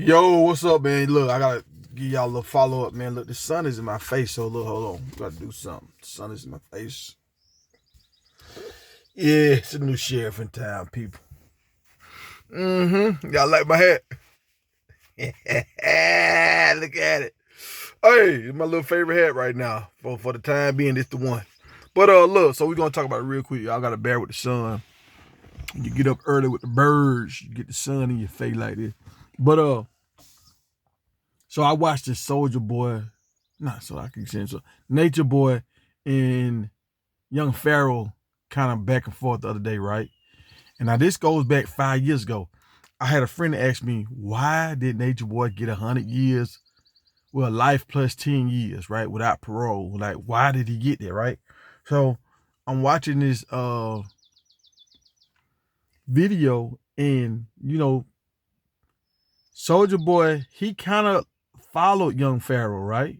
Yo, what's up, man? Look, I gotta give y'all a little follow up, man. Look, the sun is in my face, so look, hold on. Gotta do something. The sun is in my face. Yeah, it's a new sheriff in town, people. Y'all like my hat? Look at it. Hey, it's my little favorite hat right now. For the time being, it's the one. But look, so we're gonna talk about it real quick. Y'all gotta bear with the sun. You get up early with the birds, you get the sun in your face like this. But so I watched this Soldier Boy, not so I keep saying so Nature Boy and Young Pharaoh kind of back and forth the other day, right? And now this goes back 5 years ago. I had a friend that asked me, why did Nature Boy get 100 years? Well, life plus 10 years, right? Without parole. Like, why did he get there, right? So I'm watching this video, and Soldier Boy, he kind of followed Young Pharaoh, right?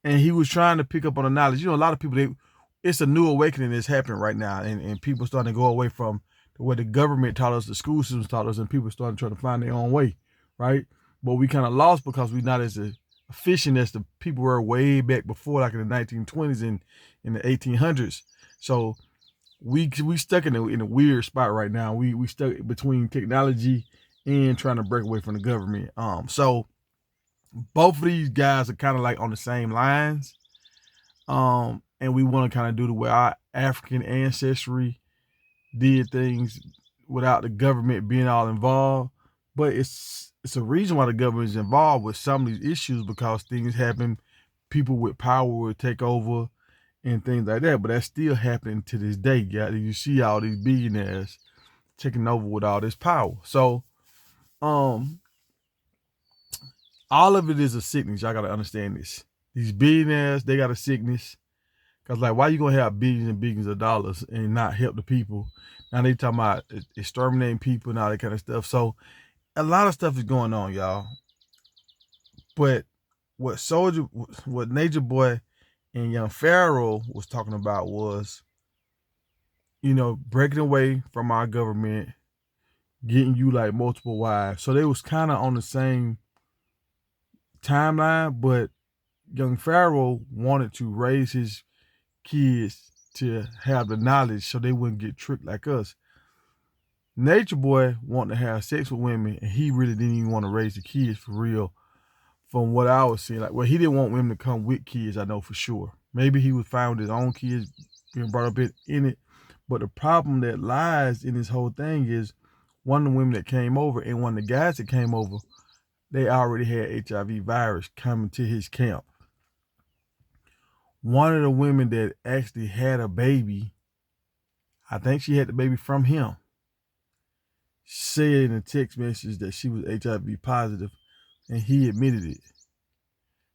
And he was trying to pick up on the knowledge. A lot of people, it's a new awakening that's happening right now, and people starting to go away from what the government taught us, the school systems taught us, and people starting to try to find their own way, right? But we kind of lost because we're not as efficient as the people were way back before, like in the 1920s and in the 1800s. So we stuck in a weird spot right now. We stuck between technology and trying to break away from the government. So both of these guys are kind of like on the same lines. And we want to kind of do the way our African ancestry did things without the government being all involved. But it's a reason why the government is involved with some of these issues, because things happen, people with power will take over and things like that. But that's still happening to this day. Yeah, you see all these billionaires taking over with all this power. So all of it is a sickness. Y'all gotta understand this. These billionaires, they got a sickness. Cause like, why you gonna have billions and billions of dollars and not help the people? Now they talking about exterminating people and all that kind of stuff. So a lot of stuff is going on, y'all. But what Nature Boy and Young Pharaoh was talking about was, breaking away from our government, getting you like multiple wives. So they was kind of on the same timeline, but Young Pharaoh wanted to raise his kids to have the knowledge so they wouldn't get tricked like us. Nature Boy wanted to have sex with women, and he really didn't even want to raise the kids for real. From what I was seeing, like, well, he didn't want women to come with kids. I know for sure. Maybe he was fine with his own kids being brought up in it, but the problem that lies in this whole thing is one of the women that came over and one of the guys that came over, they already had HIV virus coming to his camp. One of the women that actually had a baby, I think she had the baby from him, said in a text message that she was HIV positive, and he admitted it.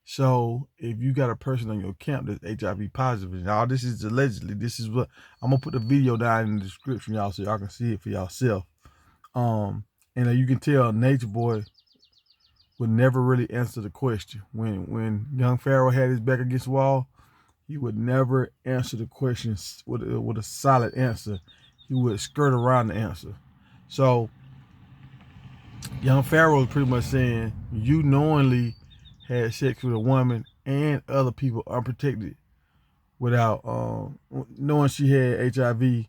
So if you got a person on your camp that's HIV positive, and all this is allegedly, this is what I'm gonna put the video down in the description, y'all, so y'all can see it for yourself. And you can tell Nature Boy would never really answer the question. When Young Pharaoh had his back against the wall, he would never answer the questions with a solid answer. He would skirt around the answer. So Young Pharaoh is pretty much saying, you knowingly had sex with a woman and other people unprotected without knowing she had HIV,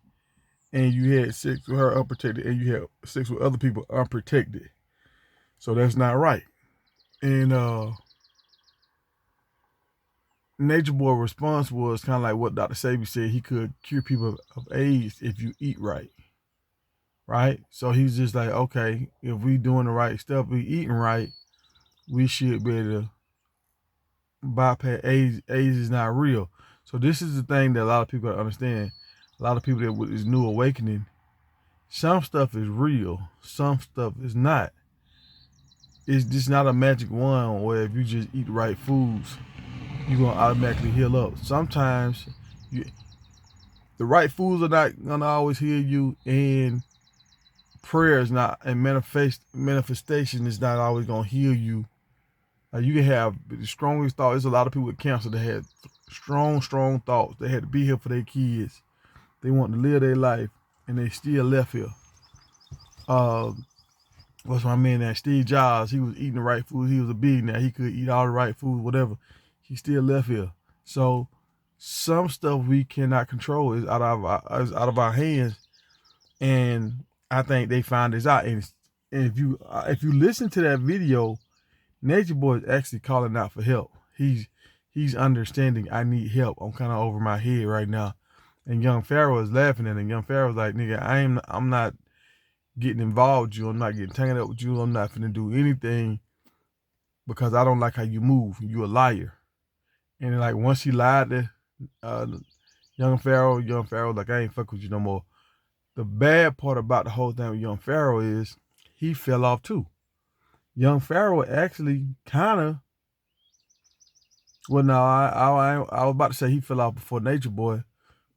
and you had sex with her unprotected, and you had sex with other people unprotected. So that's not right. And Nature Boy's response was kind of like what Dr. Sabi said. He could cure people of AIDS if you eat right. Right? So he's just like, okay, if we doing the right stuff, we eating right, we should be able to bypass AIDS. AIDS is not real. So this is the thing that a lot of people don't understand. A lot of people that with this new awakening, some stuff is real, some stuff is not. It's just not a magic wand where if you just eat the right foods, you're gonna automatically heal up. Sometimes the right foods are not gonna always heal you, and prayer is not, and manifestation is not always gonna heal you. You can have the strongest thought. There's a lot of people with cancer that had strong thoughts. They had to be here for their kids. They want to live their life, and they still left here. What's my man that Steve Jobs? He was eating the right food. He was a billionaire. He could eat all the right food, whatever. He still left here. So some stuff we cannot control is is out of our hands. And I think they found this out. And if you listen to that video, Nature Boy is actually calling out for help. He's understanding I need help. I'm kind of over my head right now. And Young Pharaoh is laughing at him. Young Pharaoh's like, nigga, I'm not getting involved with you. I'm not getting tangled up with you. I'm not finna do anything because I don't like how you move. You a liar. And like once he lied to Young Pharaoh like, I ain't fuck with you no more. The bad part about the whole thing with Young Pharaoh is he fell off too. Young Pharaoh actually kind of, well, no, I was about to say he fell off before Nature Boy,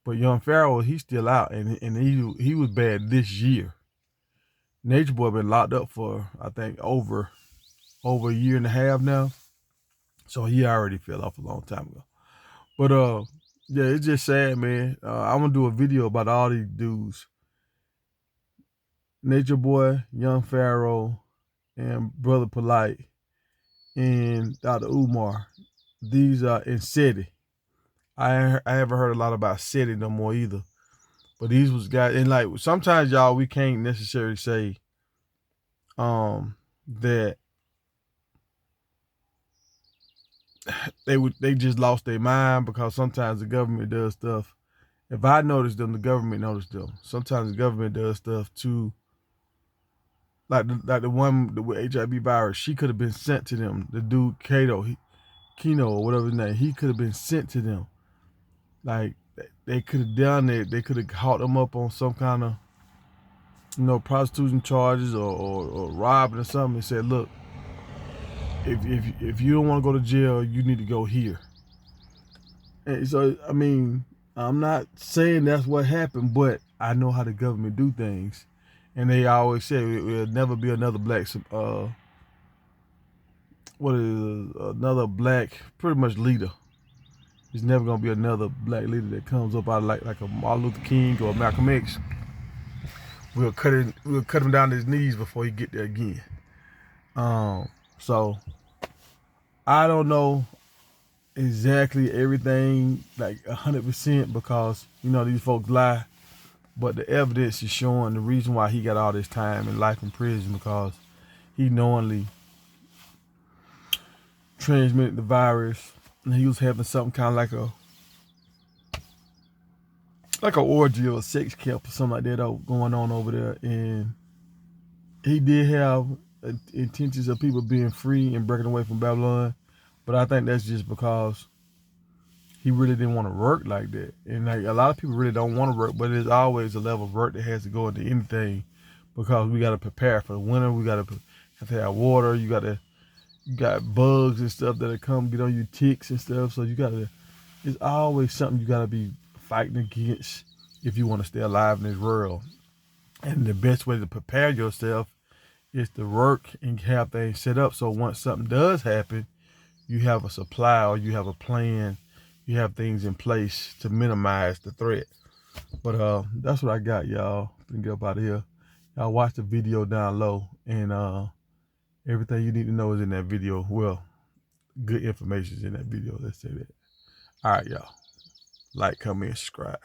but Young Pharaoh, he's still out, and he was bad this year. Nature Boy been locked up for, I think, over a year and a half now. So he already fell off a long time ago. But yeah, it's just sad, man. I'm gonna do a video about all these dudes. Nature Boy, Young Pharaoh, and Brother Polite, and Dr. Umar. These are in SETI. I haven't heard a lot about SETI no more either. But these was guys, and like sometimes y'all we can't necessarily say that they just lost their mind, because sometimes the government does stuff. If I notice them, the government noticed them. Sometimes the government does stuff too. Like the one with HIV virus, she could have been sent to them. The dude Keno or whatever his name, he could have been sent to them. Like they could have done it. They could have caught them up on some kind of, prostitution charges or robbing or something, and said, look, if you don't want to go to jail, you need to go here. And so, I mean, I'm not saying that's what happened, but I know how the government do things. And they always say it will never be another black, another black, pretty much leader. There's never gonna be another black leader that comes up out of like a Martin Luther King or Malcolm X. We'll cut him down to his knees before he get there again. So I don't know exactly everything like 100%, because these folks lie, but the evidence is showing the reason why he got all this time and life in prison, because he knowingly transmitted the virus, and he was having something kind of like an orgy or a sex camp or something like that going on over there. And he did have intentions of people being free and breaking away from Babylon, but I think that's just because he really didn't want to work like that. And like a lot of people really don't want to work, but there's always a level of work that has to go into anything, because we got to prepare for the winter. We got to have to have water. You got bugs and stuff that'll come get on you, ticks and stuff. So it's always something you got to be fighting against if you want to stay alive in this world. And the best way to prepare yourself is to work and have things set up, so once something does happen, you have a supply, or you have a plan, you have things in place to minimize the threat. But that's what I got, y'all. Finna get up out of here. Y'all watch the video down low, and everything you need to know is in that video. Well, good information is in that video. Let's say that. All right, y'all. Like, comment, subscribe.